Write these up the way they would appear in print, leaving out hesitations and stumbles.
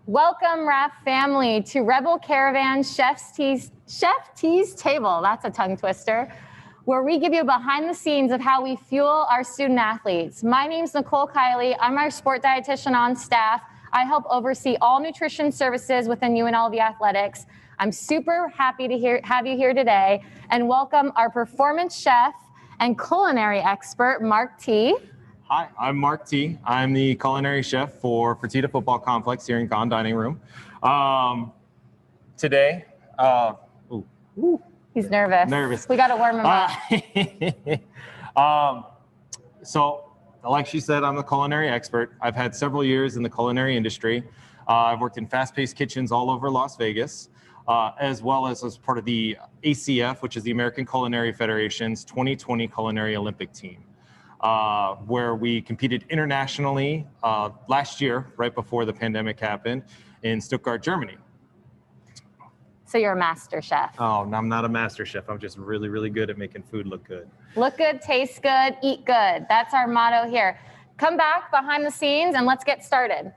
Welcome, RAF family, to Rebel Caravan Chef T's Table. That's a tongue twister, where we give you behind the scenes of how we fuel our student athletes. My name's Nicole Kiley. I'm our sport dietitian on staff. I help oversee all nutrition services within UNLV Athletics. I'm super happy to have you here today and welcome our performance chef and culinary expert, Mark T. Hi, I'm Mark T. I'm the culinary chef for Fertitta Football Complex here in Gone Dining Room. Today, He's nervous. We got to warm him up. So, like she said, I'm a culinary expert. I've had several years in the culinary industry. I've worked in fast-paced kitchens all over Las Vegas, as well as part of the ACF, which is the American Culinary Federation's 2020 Culinary Olympic team. Where we competed internationally last year, right before the pandemic happened, in Stuttgart, Germany. So you're a master chef. Oh, no, I'm not a master chef. I'm just really, really good at making food look good. Look good, taste good, eat good. That's our motto here. Come back behind the scenes and let's get started.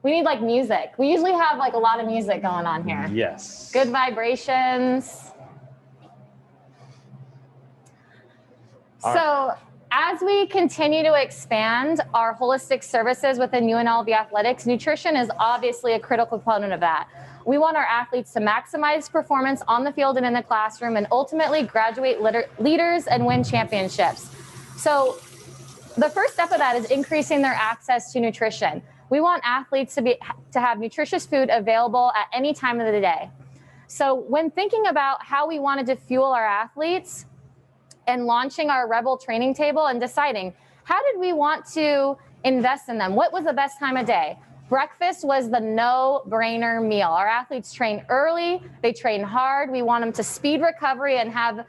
We need like music. We usually have like a lot of music going on here. Yes. Good vibrations. So as we continue to expand our holistic services within UNLV Athletics, nutrition is obviously a critical component of that. We want our athletes to maximize performance on the field and in the classroom and ultimately graduate leaders and win championships. So the first step of that is increasing their access to nutrition. We want athletes to have nutritious food available at any time of the day. So when thinking about how we wanted to fuel our athletes, and launching our Rebel training table and deciding how did we want to invest in them? What was the best time of day? Breakfast was the no-brainer meal. Our athletes train early, they train hard. We want them to speed recovery and have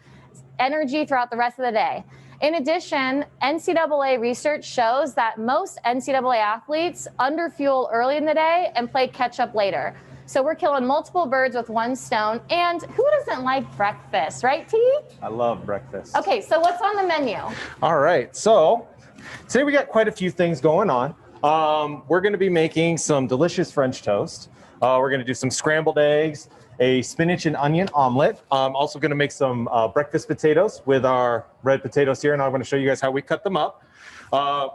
energy throughout the rest of the day. In addition, NCAA research shows that most NCAA athletes underfuel early in the day and play catch up later. So we're killing multiple birds with one stone. And who doesn't like breakfast, right, T? I love breakfast. Okay, so what's on the menu? All right, so today we got quite a few things going on. We're going to be making some delicious French toast. We're going to do some scrambled eggs, a spinach and onion omelet. I'm also going to make some breakfast potatoes with our red potatoes here, and I'm going to show you guys how we cut them up.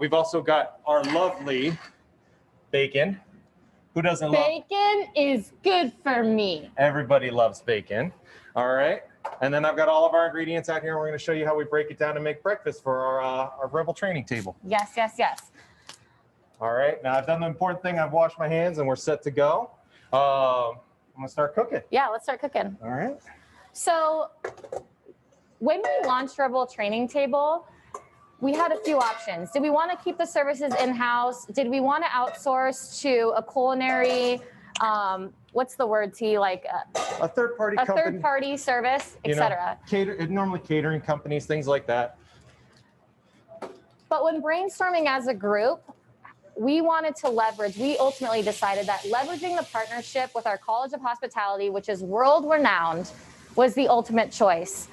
We've also got our lovely bacon. Who doesn't love bacon? Is good for me. Everybody loves bacon. All right. And then I've got all of our ingredients out here, and we're going to show you how we break it down and make breakfast for our Rebel training table. Yes, yes, yes. All right. Now I've done the important thing. I've washed my hands, and we're set to go. I'm going to start cooking. Yeah, let's start cooking. All right. So when we launched Rebel training table, we had a few options. Did we want to keep the services in-house? Did we want to outsource to a culinary, what's the word, T? Like a third-party company. A third-party service, etc. Normally catering companies, things like that. But when brainstorming as a group, we ultimately decided that leveraging the partnership with our College of Hospitality, which is world-renowned, was the ultimate choice.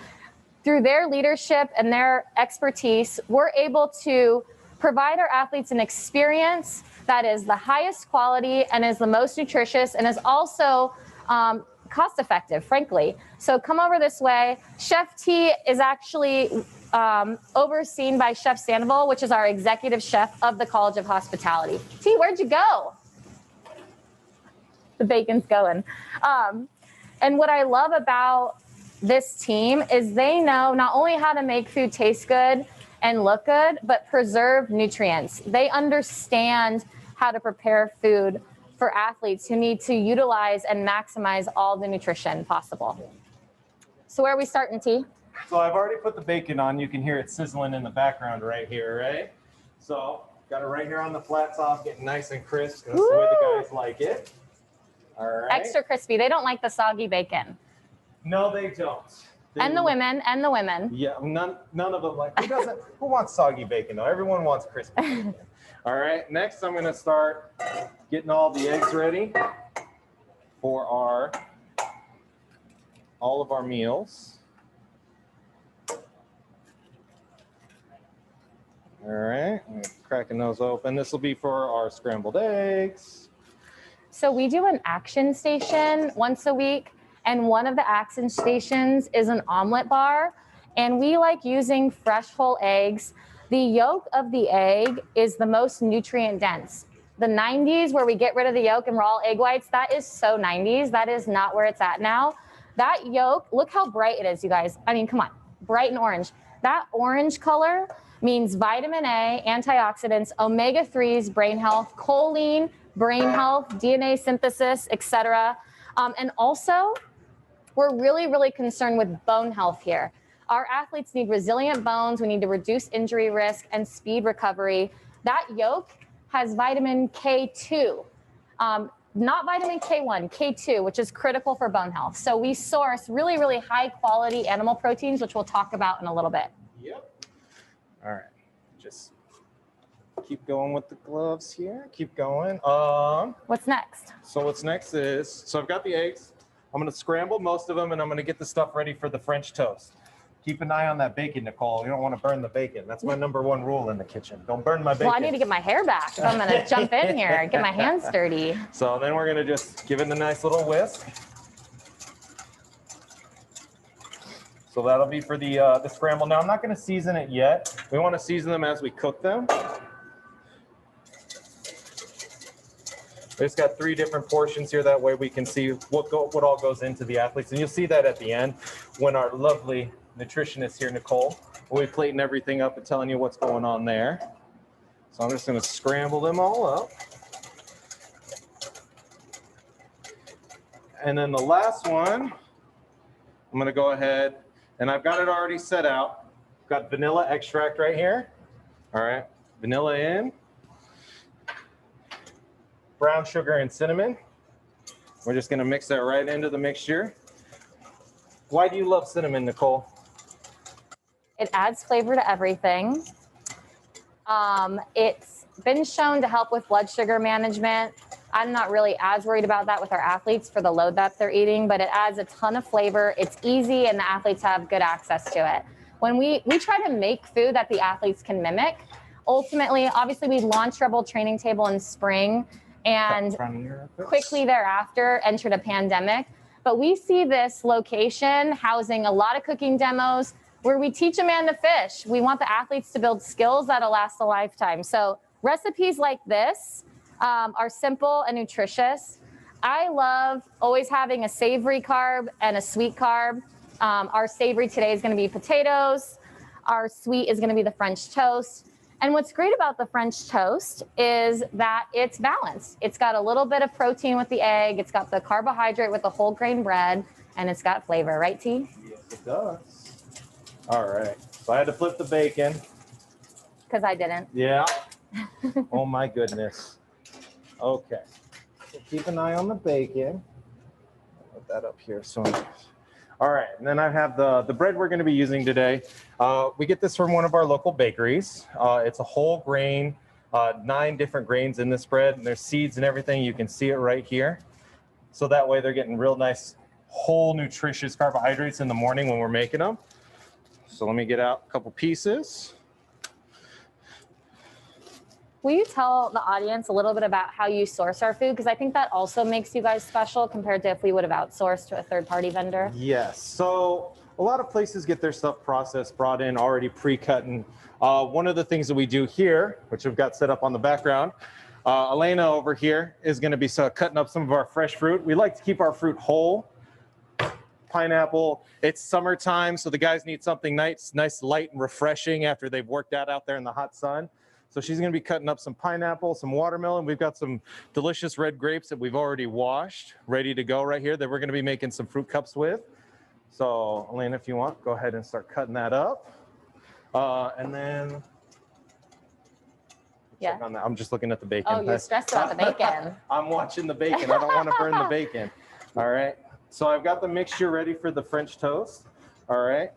Through their leadership and their expertise, we're able to provide our athletes an experience that is the highest quality and is the most nutritious and is also cost effective, frankly. So come over this way. Chef T is actually overseen by Chef Sandoval, which is our executive chef of the College of Hospitality. T, where'd you go? The bacon's going. And what I love about this team is they know not only how to make food taste good and look good, but preserve nutrients. They understand how to prepare food for athletes who need to utilize and maximize all the nutrition possible. So where are we starting, T? So I've already put the bacon on. You can hear it sizzling in the background right here, right? So got it right here on the flat top, getting nice and crisp. That's the way the guys like it. All right. Extra crispy. They don't like the soggy bacon. No, they don't. And the women. Yeah, none of them like. Who wants soggy bacon though? Everyone wants crispy bacon. All right. Next, I'm going to start getting all the eggs ready for all of our meals. All right. cracking those open. This will be for our scrambled eggs. So we do an action station once a week, and one of the action stations is an omelet bar, and we like using fresh whole eggs. The yolk of the egg is the most nutrient dense. The 90s where we get rid of the yolk and we're all egg whites, that is so 90s. That is not where it's at now. That yolk, look how bright it is, you guys. I mean, come on, bright and orange. That orange color means vitamin A, antioxidants, omega-3s, brain health, choline, brain health, DNA synthesis, etc. And also, we're really, really concerned with bone health here. Our athletes need resilient bones. We need to reduce injury risk and speed recovery. That yolk has vitamin K2, not vitamin K1, K2, which is critical for bone health. So we source really, really high quality animal proteins, which we'll talk about in a little bit. Yep. All right. Just keep going with the gloves here. Keep going. What's next? So what's next is, so I've got the eggs. I'm going to scramble most of them, and I'm going to get the stuff ready for the French toast. Keep an eye on that bacon, Nicole. You don't want to burn the bacon. That's my #1 rule in the kitchen. Don't burn my bacon. Well, I need to get my hair back if I'm going to jump in here and get my hands dirty. So then we're going to just give it a nice little whisk. So that'll be for the scramble. Now, I'm not going to season it yet. We want to season them as we cook them. We just got 3 different portions here. That way we can see what all goes into the athletes. And you'll see that at the end when our lovely nutritionist here, Nicole, will be plating everything up and telling you what's going on there. So I'm just going to scramble them all up. And then the last one, I'm going to go ahead, and I've got it already set out. I've got vanilla extract right here. All right, vanilla in. Brown sugar and cinnamon. We're just going to mix that right into the mixture. Why do you love cinnamon, Nicole? It adds flavor to everything. It's been shown to help with blood sugar management. I'm not really as worried about that with our athletes for the load that they're eating, but it adds a ton of flavor. It's easy, and the athletes have good access to it. When we try to make food that the athletes can mimic, ultimately, obviously, we launched Rebel Training Table in spring, and quickly thereafter entered a pandemic. But we see this location housing a lot of cooking demos where we teach a man to fish. We want the athletes to build skills that'll last a lifetime. So recipes like this are simple and nutritious. I love always having a savory carb and a sweet carb. Our savory today is going to be potatoes. Our sweet is going to be the French toast. And what's great about the French toast is that it's balanced. It's got a little bit of protein with the egg. It's got the carbohydrate with the whole grain bread, and it's got flavor, right, T? Yes, it does. All right. So I had to flip the bacon. Because I didn't. Yeah. Oh, my goodness. Okay. So keep an eye on the bacon. Put that up here. So, all right. And then I have the bread we're going to be using today. We get this from one of our local bakeries. It's a whole grain, 9 different grains in this bread. And there's seeds and everything. You can see it right here. So that way they're getting real nice, whole, nutritious carbohydrates in the morning when we're making them. So let me get out a couple pieces. Will you tell the audience a little bit about how you source our food? Because I think that also makes you guys special compared to if we would have outsourced to a third-party vendor. Yes. So a lot of places get their stuff processed, brought in, already pre-cut. And one of the things that we do here, which we've got set up on the background, Elena over here is going to be cutting up some of our fresh fruit. We like to keep our fruit whole. Pineapple. It's summertime, so the guys need something nice, light, and refreshing after they've worked out there in the hot sun. So she's going to be cutting up some pineapple, some watermelon. We've got some delicious red grapes that we've already washed, ready to go right here that we're going to be making some fruit cups with. So, Elena, if you want, go ahead and start cutting that up. And then, yeah. On that. I'm just looking at the bacon. Oh, you're stressed about the bacon. I'm watching the bacon. I don't want to burn the bacon. All right. So I've got the mixture ready for the French toast. All right.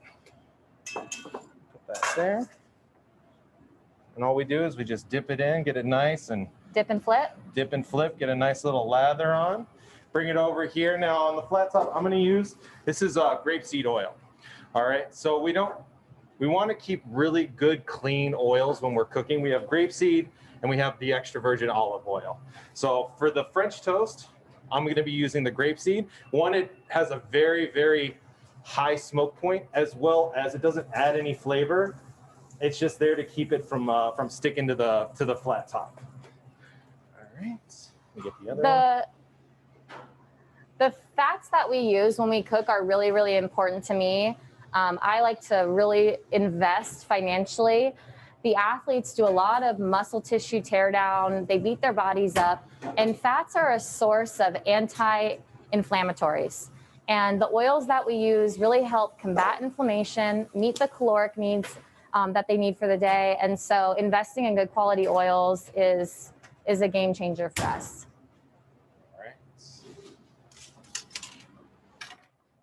Put that there. And all we do is we just dip it in, get it nice and dip and flip. Dip and flip, get a nice little lather on. Bring it over here. Now on the flat top, I'm going to use, this is grapeseed oil. All right. So we don't We want to keep really good, clean oils when we're cooking. We have grapeseed and we have the extra virgin olive oil. So for the French toast, I'm going to be using the grapeseed. One, it has a very, very high smoke point, as well as it doesn't add any flavor. It's just there to keep it from sticking to the flat top. All right, let me get the other one. The fats that we use when we cook are really, really important to me. I like to really invest financially. The athletes do a lot of muscle tissue tear down. They beat their bodies up, and fats are a source of anti-inflammatories. And the oils that we use really help combat inflammation, meet the caloric needs that they need for the day. And so investing in good quality oils is a game changer for us.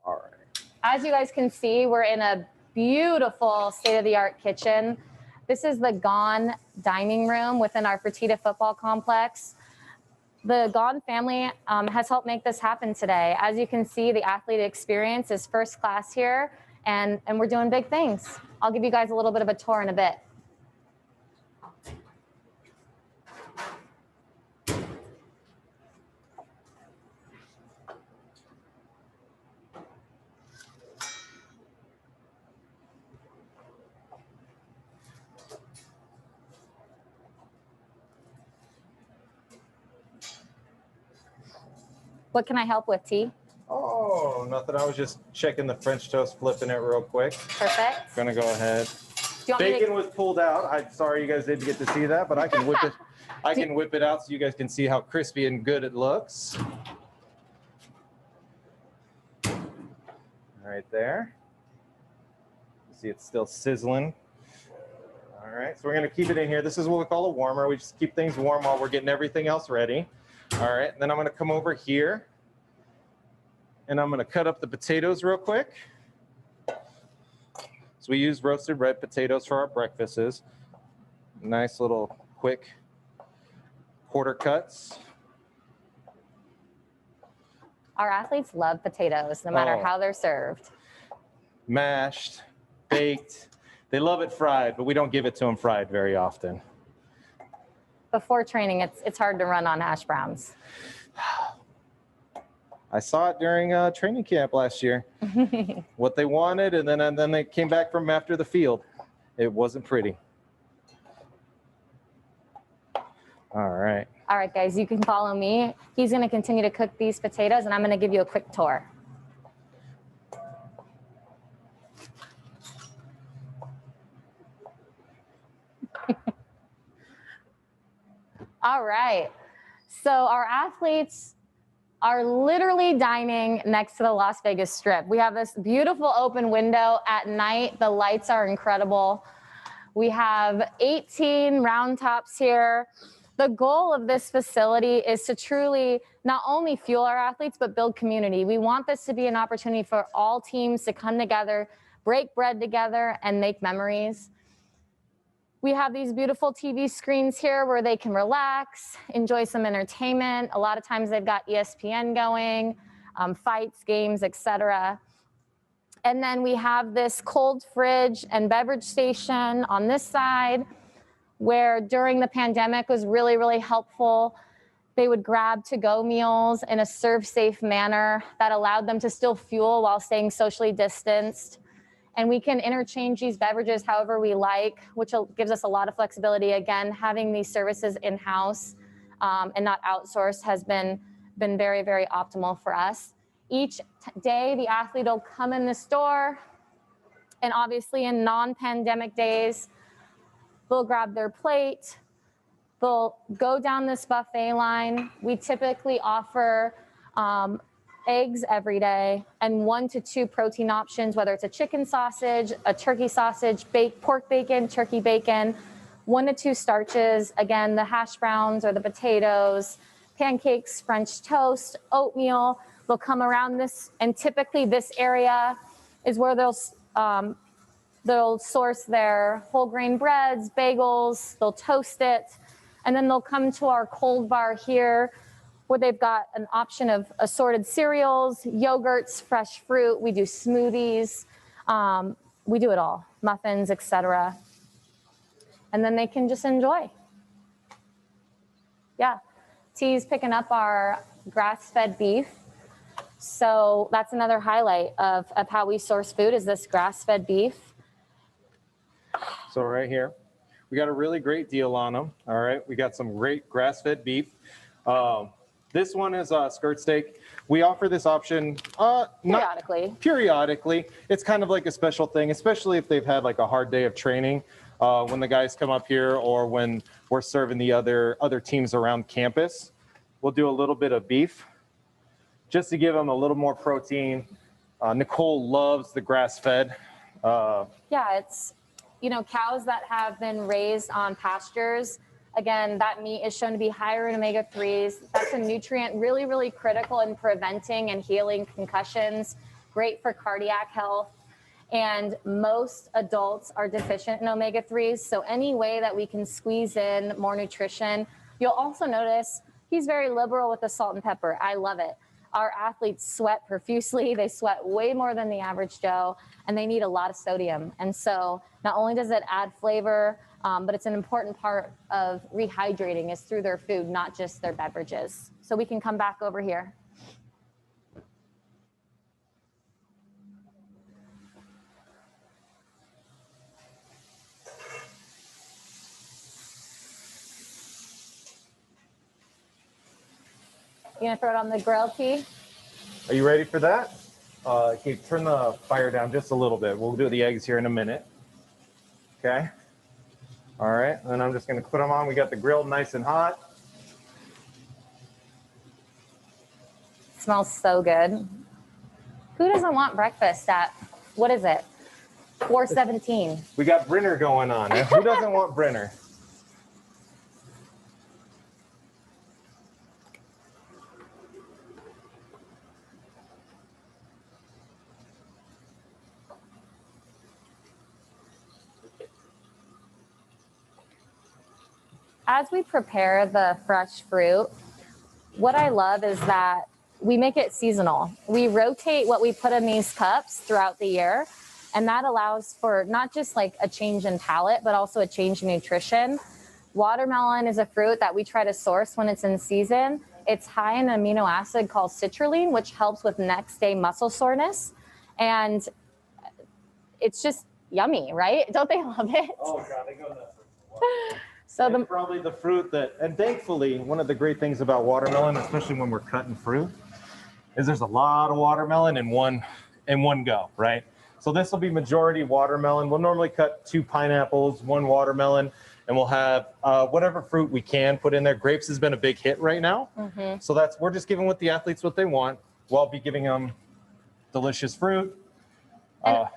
All right. As you guys can see, we're in a beautiful state-of-the-art kitchen. This is the Gone dining room within our Fertitta football complex. The Gone family has helped make this happen today. As you can see, the athlete experience is first class here, and we're doing big things. I'll give you guys a little bit of a tour in a bit. What can I help with, T? Oh, nothing. I was just checking the French toast, flipping it real quick. Perfect. Gonna go ahead. Do you want Bacon was pulled out. I'm sorry you guys didn't get to see that, but I can whip it. I can whip it out so you guys can see how crispy and good it looks. Right there. You see it's still sizzling. All right, so we're gonna keep it in here. This is what we call a warmer. We just keep things warm while we're getting everything else ready. All right, then I'm gonna come over here and I'm gonna cut up the potatoes real quick. So we use roasted red potatoes for our breakfasts. Nice little quick quarter cuts. Our athletes love potatoes, no matter how they're served. Mashed, baked. They love it fried, but we don't give it to them fried very often. Before training, it's hard to run on hash browns. I saw it during training camp last year. What they wanted, and then they came back from after the field. It wasn't pretty. All right. All right, guys, you can follow me. He's going to continue to cook these potatoes, and I'm going to give you a quick tour. All right. So our athletes are literally dining next to the Las Vegas Strip. We have this beautiful open window at night. The lights are incredible. We have 18 round tops here. The goal of this facility is to truly not only fuel our athletes, but build community. We want this to be an opportunity for all teams to come together, break bread together, and make memories. We have these beautiful TV screens here where they can relax, enjoy some entertainment. A lot of times they've got ESPN going, fights, games, etc. And then we have this cold fridge and beverage station on this side, where during the pandemic was really, really helpful. They would grab to-go meals in a serve-safe manner that allowed them to still fuel while staying socially distanced. And we can interchange these beverages however we like, which gives us a lot of flexibility. Again, having these services in-house and not outsourced has been very, very optimal for us. Each day, the athlete will come in the store, and obviously in non-pandemic days, they'll grab their plate, they'll go down this buffet line. We typically offer eggs every day and 1 to 2 protein options, whether it's a chicken sausage, a turkey sausage, pork bacon, turkey bacon, 1 to 2 starches. Again, the hash browns or the potatoes, pancakes, French toast, oatmeal. They'll come around this, and typically this area is where they'll source their whole grain breads, bagels, they'll toast it, and then they'll come to our cold bar here where they've got an option of assorted cereals, yogurts, fresh fruit. We do smoothies. We do it all, muffins, etc. And then they can just enjoy. Yeah, T's picking up our grass-fed beef. So that's another highlight of how we source food is this grass-fed beef. So right here, we got a really great deal on them. All right, we got some great grass-fed beef. This one is skirt steak. We offer this option periodically. It's kind of like a special thing, especially if they've had like a hard day of training. When the guys come up here or when we're serving the other teams around campus, we'll do a little bit of beef just to give them a little more protein. Nicole loves the grass-fed. Yeah, it's, you know, cows that have been raised on pastures. Again, that meat is shown to be higher in omega-3s. That's a nutrient really, really critical in preventing and healing concussions, great for cardiac health. And most adults are deficient in omega-3s. So any way that we can squeeze in more nutrition. You'll also notice he's very liberal with the salt and pepper. I love it. Our athletes sweat profusely. They sweat way more than the average Joe, and they need a lot of sodium. And so not only does it add flavor, but it's an important part of rehydrating is through their food, not just their beverages. So we can come back over here. You gonna throw it on the grill, T? Are you ready for that? Okay, turn the fire down just a little bit. We'll do the eggs here in a minute. Okay. All right, and then I'm just gonna put them on. We got the grill nice and hot. Smells so good. Who doesn't want breakfast at, what is it, 4:17? We got Brenner going on. Who doesn't want Brenner? As we prepare the fresh fruit, what I love is that we make it seasonal. We rotate what we put in these cups throughout the year, and that allows for not just like a change in palate, but also a change in nutrition. Watermelon is a fruit that we try to source when it's in season. It's high in an amino acid called citrulline, which helps with next day muscle soreness. And it's just yummy, right? Don't they love it? Oh God, they go nuts. So it's probably the fruit that, and thankfully, one of the great things about watermelon, especially when we're cutting fruit, is there's a lot of watermelon in one go, right? So this will be majority watermelon. We'll normally cut 2 pineapples, 1 watermelon, and we'll have whatever fruit we can put in there. Grapes has been a big hit right now. Mm-hmm. So we're just giving the athletes what they want. We'll be giving them delicious fruit.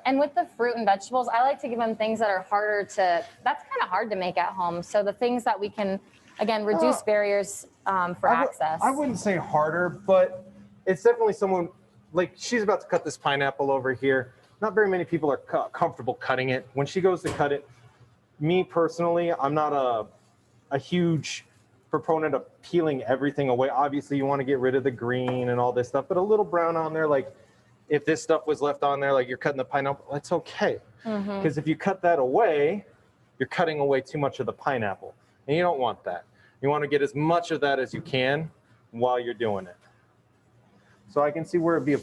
And with the fruit and vegetables, I like to give them things that are that's kind of hard to make at home. So the things that we can, again, reduce barriers for access. I wouldn't say harder, but it's definitely someone, like she's about to cut this pineapple over here. Not very many people are comfortable cutting it. When she goes to cut it, me personally, I'm not a huge proponent of peeling everything away. Obviously, you want to get rid of the green and all this stuff, but a little brown on there, like, if this stuff was left on there, like you're cutting the pineapple, it's okay. Because if you cut that away, you're cutting away too much of the pineapple. And you don't want that. You want to get as much of that as you can while you're doing it. So I can see where it'd be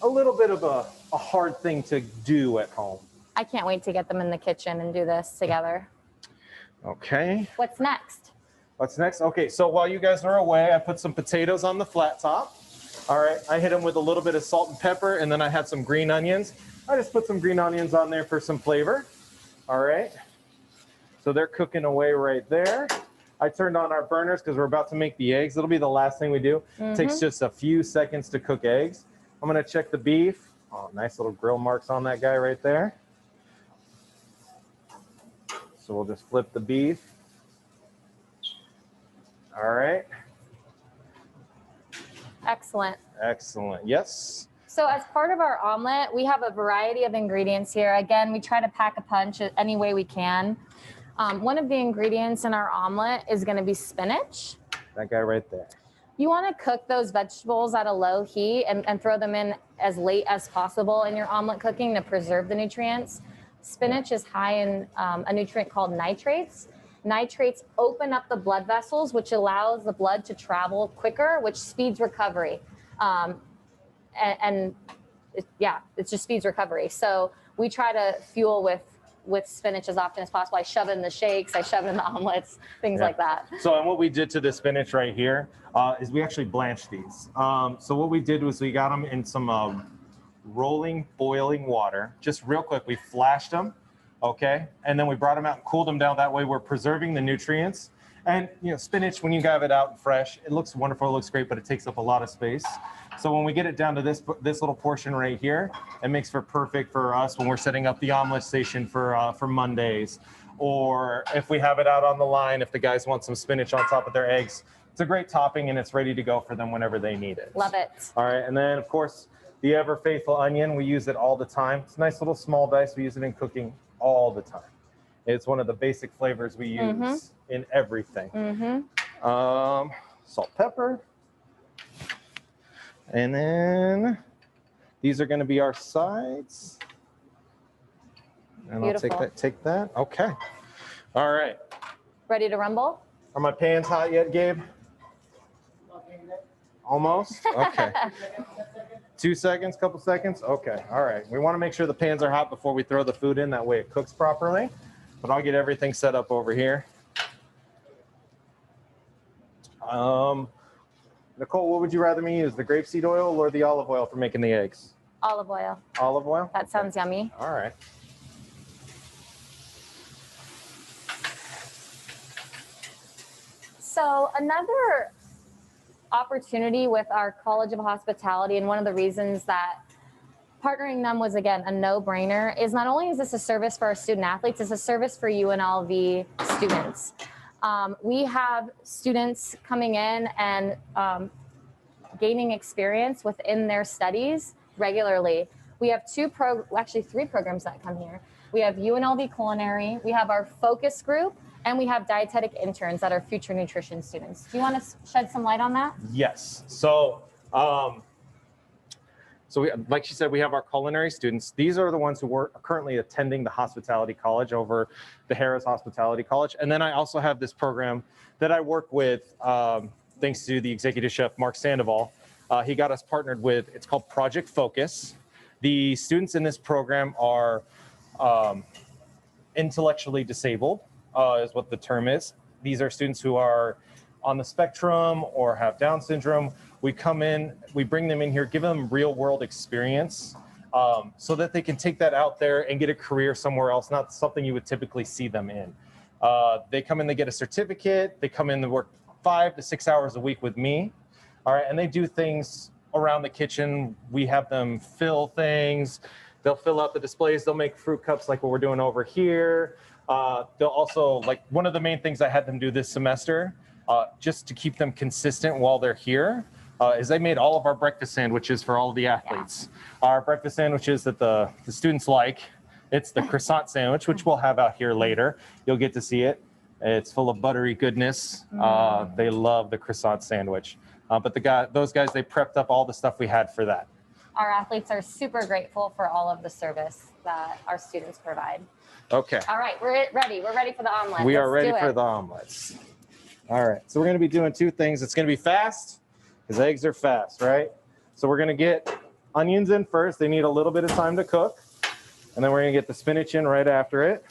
a little bit of a hard thing to do at home. I can't wait to get them in the kitchen and do this together. Okay. What's next? What's next? Okay, so while you guys are away, I put some potatoes on the flat top. All right, I hit them with a little bit of salt and pepper, and then I had some green onions. I just put some green onions on there for some flavor. All right, so they're cooking away right there. I turned on our burners because we're about to make the eggs. It'll be the last thing we do. It takes just a few seconds to cook eggs. I'm gonna check the beef. Oh, nice little grill marks on that guy right there. So we'll just flip the beef. All right. Excellent. Excellent. Yes. So as part of our omelet, we have a variety of ingredients here. Again, we try to pack a punch any way we can. One of the ingredients in our omelet is going to be spinach. That guy right there. You want to cook those vegetables at a low heat and throw them in as late as possible in your omelet cooking to preserve the nutrients. Spinach is high in a nutrient called nitrates. Nitrates open up the blood vessels, which allows the blood to travel quicker, which speeds recovery. It just speeds recovery. So we try to fuel with spinach as often as possible. I shove it in the shakes, I shove it in the omelets, things like that. So, and what we did to the spinach right here is we actually blanched these. So what we did was we got them in some rolling, boiling water, just real quick. We flashed them, okay? And then we brought them out and cooled them down. That way we're preserving the nutrients. And, you know, spinach, when you have it out fresh, it looks wonderful, it looks great, but it takes up a lot of space. So when we get it down to this little portion right here, it makes for perfect for us when we're setting up the omelet station for Mondays. Or if we have it out on the line, if the guys want some spinach on top of their eggs, it's a great topping and it's ready to go for them whenever they need it. Love it. All right, and then of course, the ever faithful onion, we use it all the time. It's a nice little small dice, we use it in cooking all the time. It's one of the basic flavors we use in everything. Salt, pepper. And then these are going to be our sides. And Beautiful. I'll take that. Okay. All right. Ready to rumble? Are my pans hot yet, Gabe? Almost? Okay. 2 seconds, couple seconds? Okay. All right. We want to make sure the pans are hot before we throw the food in. That way it cooks properly. But I'll get everything set up over here. Nicole, what would you rather me use, the grapeseed oil or the olive oil for making the eggs? Olive oil. Olive oil? That sounds yummy. All right. So another opportunity with our College of Hospitality, and one of the reasons that partnering them was, again, a no-brainer, is not only is this a service for our student athletes, it's a service for UNLV students. We have students coming in and gaining experience within their studies regularly. We have actually three programs that come here. We have UNLV Culinary, we have our focus group, and we have dietetic interns that are future nutrition students. Do you want to shed some light on that? Yes. So, like she said, we have our culinary students. These are the ones who are currently attending the hospitality college over the Harris Hospitality College. And then I also have this program that I work with, thanks to the executive chef, Mark Sandoval. He got us partnered with, it's called Project Focus. The students in this program are intellectually disabled, is what the term is. These are students who are on the spectrum or have Down syndrome. We come in, we bring them in here, give them real world experience so that they can take that out there and get a career somewhere else, not something you would typically see them in. They come in, they get a certificate, they come in, they work 5 to 6 hours a week with me, all right, and they do things around the kitchen. We have them fill things, they'll fill out the displays, they'll make fruit cups like what we're doing over here. They'll also, like, one of the main things I had them do this semester, just to keep them consistent while they're here, is they made all of our breakfast sandwiches for all of the athletes. Yeah. Our breakfast sandwiches that the students like, it's the croissant sandwich, which we'll have out here later. You'll get to see it. It's full of buttery goodness. They love the croissant sandwich. But those guys, they prepped up all the stuff we had for that. Our athletes are super grateful for all of the service that our students provide. Okay. All right, we're ready. We're ready for the omelet. We are ready for the omelets. All right, so we're going to be doing two things. It's going to be fast, because eggs are fast, right? So we're going to get onions in first. They need a little bit of time to cook. And then we're going to get the spinach in right after it.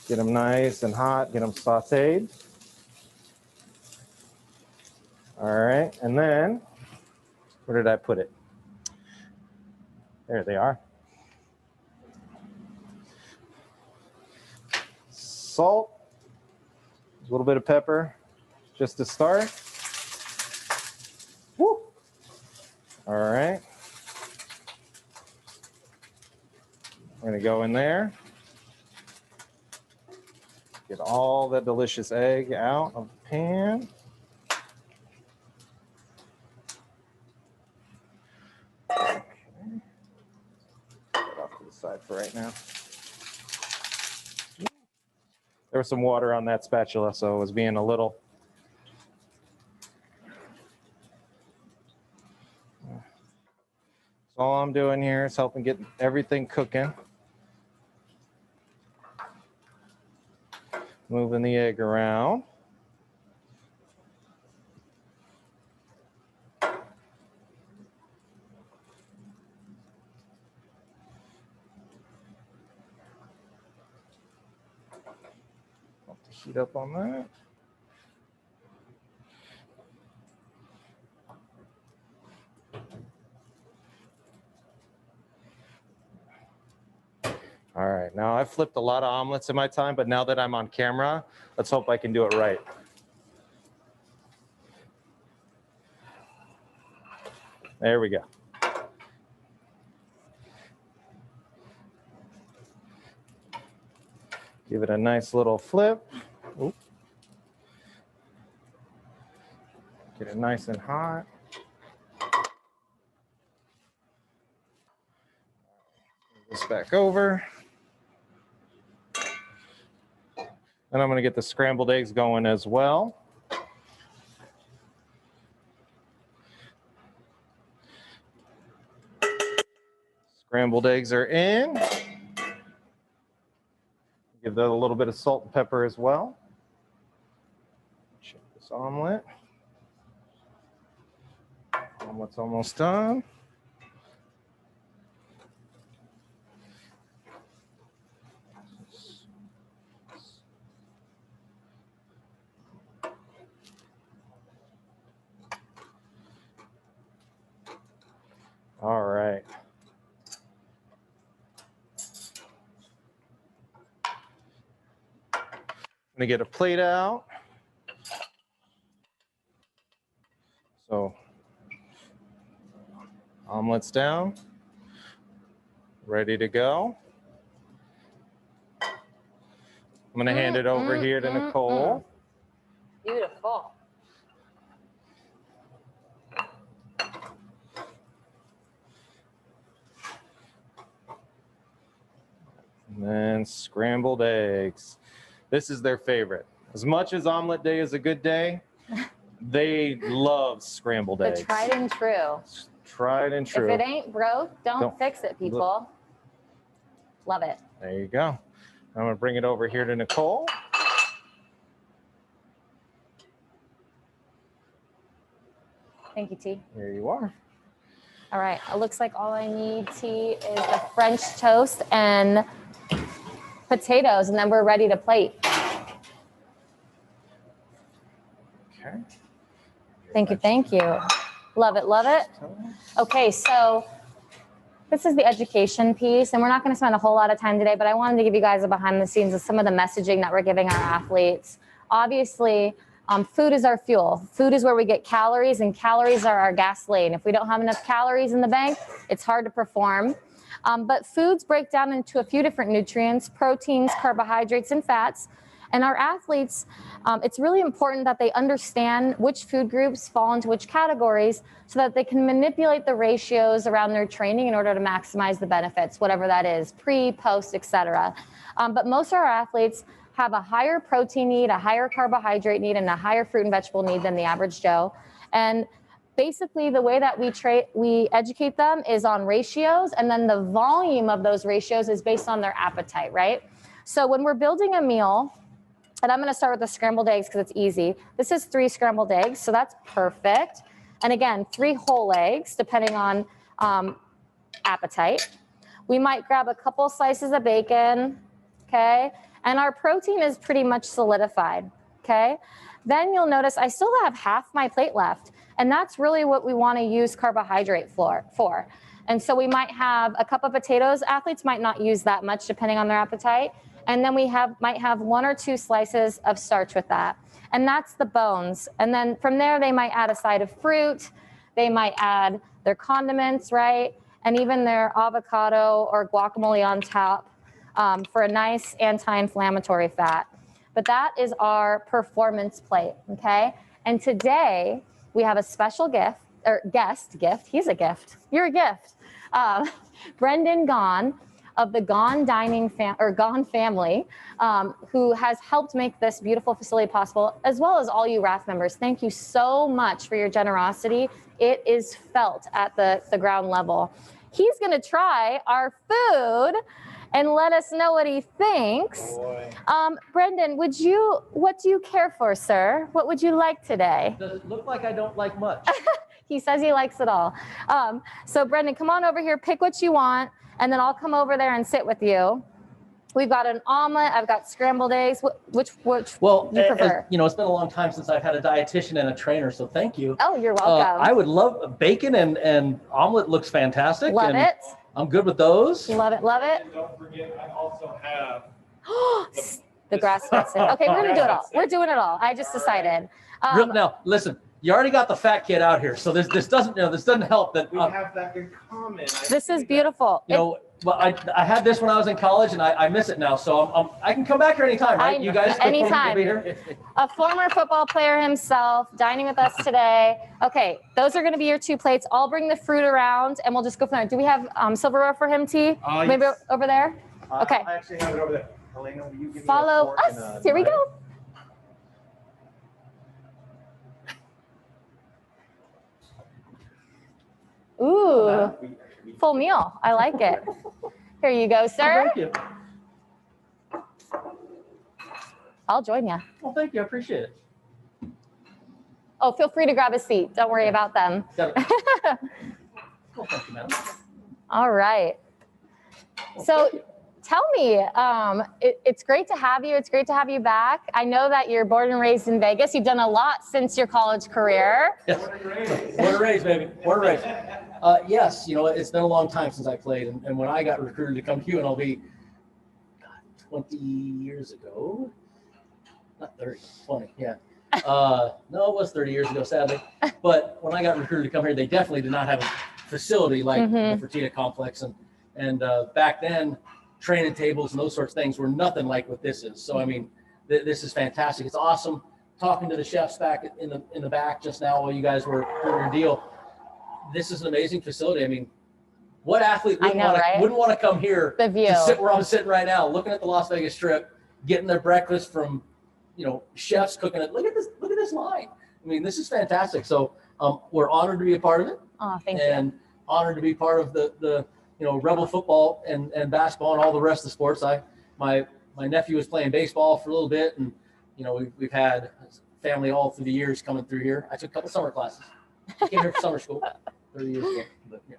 Get them nice and hot, get them sauteed. All right, and then, where did I put it? There they are. Salt, a little bit of pepper, just to start. Woo! All right. We're gonna go in there. Get all that delicious egg out of the pan. Okay. Put it off to the side for right now. There was some water on that spatula, so it was being a little. all I'm doing here is helping get everything cooking. Moving the egg around. Heat up on that. All right, now I've flipped a lot of omelets in my time, but now that I'm on camera, let's hope I can do it right. There we go. Give it a nice little flip. Oop. Get it nice and hot. Move this back over. And I'm going to get the scrambled eggs going as well. Scrambled eggs are in. Give that a little bit of salt and pepper as well. Check this omelet. Omelet's almost done. All right. I'm gonna get a plate out. So, omelet's down, ready to go. I'm gonna hand it over here to Nicole. Beautiful. And then scrambled eggs. This is their favorite. As much as omelet day is a good day, they love scrambled eggs. The tried and true. Tried and true. If it ain't broke, don't fix it, people. Love it. There you go. I'm gonna bring it over here to Nicole. Thank you, T. Here you are. All right, it looks like all I need, T, is the French toast and potatoes, and then we're ready to plate. Okay. Thank you, thank you. Love it, love it. Okay, so this is the education piece, and we're not going to spend a whole lot of time today, but I wanted to give you guys a behind the scenes of some of the messaging that we're giving our athletes. Obviously, food is our fuel. Food is where we get calories, and calories are our gasoline. If we don't have enough calories in the bank, it's hard to perform. But foods break down into a few different nutrients: proteins, carbohydrates, and fats. And our athletes, it's really important that they understand which food groups fall into which categories so that they can manipulate the ratios around their training in order to maximize the benefits, whatever that is, pre, post, etc. But most of our athletes have a higher protein need, a higher carbohydrate need, and a higher fruit and vegetable need than the average Joe. And basically, the way that we educate them is on ratios, and then the volume of those ratios is based on their appetite, right? So when we're building a meal, and I'm going to start with the scrambled eggs because it's easy. This is 3 scrambled eggs, so that's perfect. And again, 3 whole eggs, depending on appetite. We might grab a couple slices of bacon, okay? And our protein is pretty much solidified, okay? Then you'll notice I still have half my plate left, and that's really what we want to use carbohydrate for. And so we might have a cup of potatoes. Athletes might not use that much depending on their appetite. And then we might have 1 or 2 slices of starch with that. And that's the bones. And then from there, they might add a side of fruit. They might add their condiments, right? And even their avocado or guacamole on top for a nice anti-inflammatory fat. But that is our performance plate, okay? And today, we have a special gift, or guest gift. He's a gift. You're a gift. Brendan Gahn of the Gahn Gahn family, who has helped make this beautiful facility possible, as well as all you RAF members. Thank you so much for your generosity. It is felt at the ground level. He's going to try our food and let us know what he thinks. Brendan, what do you care for, sir? What would you like today? Does it look like I don't like much? He says he likes it all. So Brendan, come on over here, pick what you want, and then I'll come over there and sit with you. We've got an omelet. I've got scrambled eggs. Which Well, you prefer? it's been a long time since I've had a dietitian and a trainer, so thank you. Oh, you're welcome. I would love bacon and omelet looks fantastic. Love it. I'm good with those. Love it, love it. And don't forget, I also have The grass-fed steak. Okay, we're gonna do it all. We're doing it all. I just decided. Now, listen, you already got the fat kid out here, so this doesn't help that. we have that in common. This is beautiful. Well, I had this when I was in college, and I miss it now. So I can come back here anytime, right? You guys anytime. Be here? A former football player himself dining with us today. Okay, those are going to be your 2 plates. I'll bring the fruit around, and we'll just go from there. Do we have silverware for him, T? Maybe yes. over there? Okay. I actually have it over there. Helena, will you give me a Follow fork and us. a Here we knife? go. Ooh, full meal. I like it. Here you go, sir. Thank you. I'll join you. Well, thank you. I appreciate it. Oh, feel free to grab a seat. Don't worry about them. Well, thank you, madam. All right. So tell me, it's great to have you. It's great to have you back. I know that you're born and raised in Vegas. You've done a lot since your college career. Yes. Born and raised, baby. Born and raised. Yes, it's been a long time since I played, and when I got recruited to come to UNLV, 20 years ago, not 30, 20, yeah. No, it was 30 years ago, sadly. But when I got recruited to come here, they definitely did not have a facility like the Fertitta Complex, and back then, training tables and those sorts of things were nothing like what this is. So I mean, this is fantastic. It's awesome. Talking to the chefs back in the back just now while you guys were doing your deal. This is an amazing facility. I mean, what athlete wouldn't want to come here The view. to sit where I'm sitting right now, looking at the Las Vegas Strip, getting their breakfast from, chefs cooking it. Look at this line. I mean, this is fantastic. So we're honored to be a part of it. Oh, thank And honored to be part of the Rebel football and basketball and all the rest of the sports. My nephew was playing baseball for a little bit, and we've had family all through the years coming through here. I took a couple summer classes. I came here for summer school 30 years ago. But, yeah.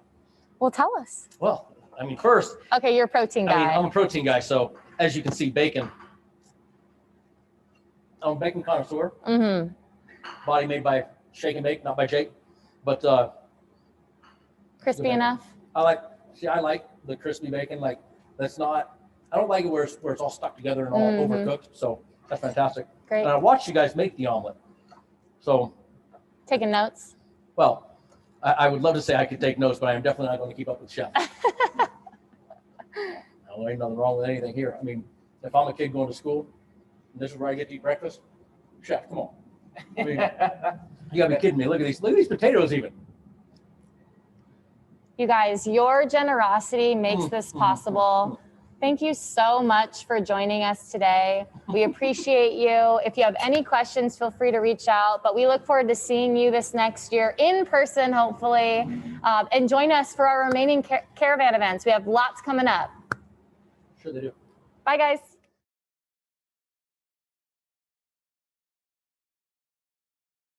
Well, tell us. Well, I mean, first, Okay, you're a protein guy. I'm a protein guy, so as you can see, bacon. I'm a bacon connoisseur. Mm-hmm. Body made by Shake and Bake, not by Jake. But Crispy enough. I like the crispy bacon. I don't like it where it's all stuck together and all overcooked. So that's fantastic. Great. And I watched you guys make the omelet. So, Taking notes. well, I would love to say I could take notes, but I am definitely not going to keep up with chefs. There ain't nothing wrong with anything here. I mean, if I'm a kid going to school, and this is where I get to eat breakfast, chef, come on. I mean, you gotta be kidding me. Look at these potatoes even. You guys, your generosity makes this possible. Thank you so much for joining us today. We appreciate you. If you have any questions, feel free to reach out. But we look forward to seeing you this next year in person, hopefully. And join us for our remaining Caravan events. We have lots coming up. Sure they do. Bye, guys.